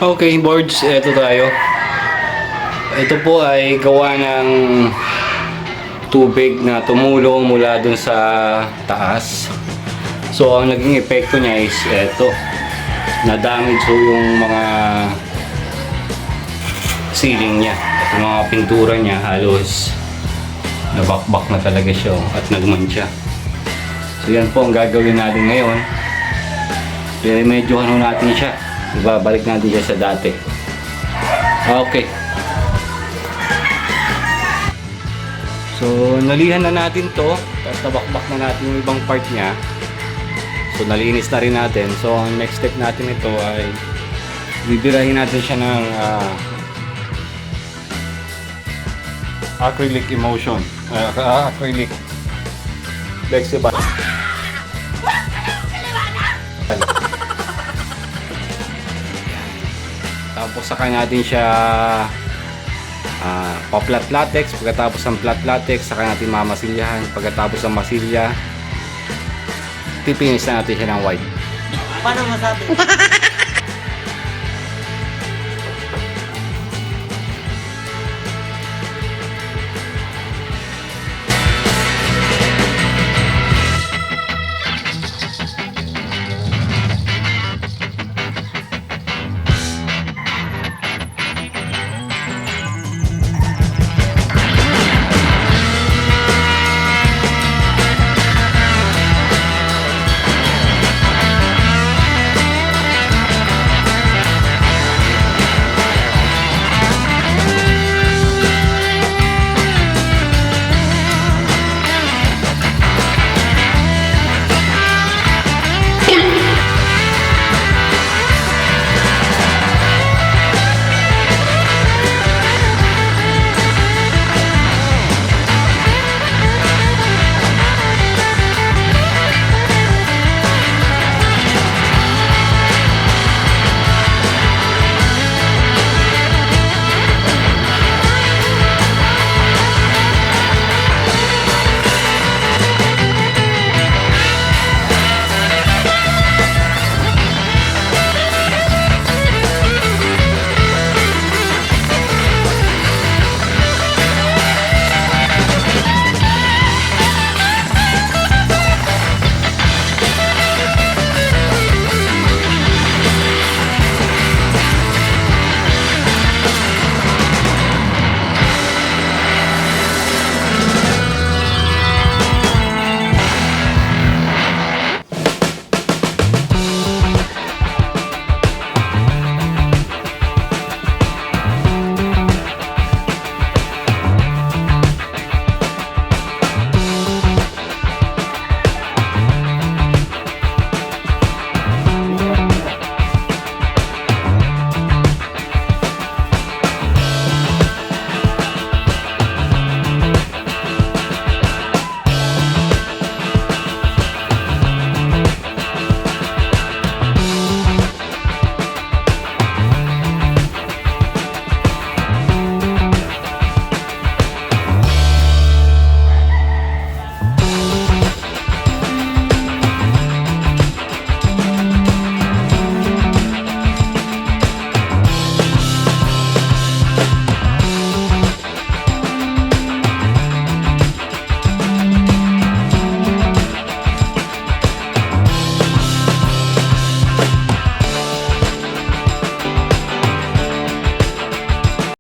Okay, boards, eto tayo. Ito po ay gawa ng tubig na tumulong mula dun sa taas. So, ang naging epekto niya is eto. Na-damage so yung mga ceiling niya. At yung mga pintura niya halos nabakbak na talaga siya at nagmantsa. So, yan po ang gagawin natin ngayon. I-remedyohan natin siya. Ibabalik natin siya sa dati. Okay. So, nalihan na natin to. Tapos nabakbak na natin yung ibang part niya. So, nalinis na rin natin. So, ang next step natin ito ay bibirahin natin siya ng acrylic emulsion. Acrylic Plexiband. Tapos saka natin siya pa-flat latex. Pagkatapos ng flat latex, saka natin mamasilyahan. Pagkatapos ng masilya, pipinis na natin siya ng white. Paano masabi?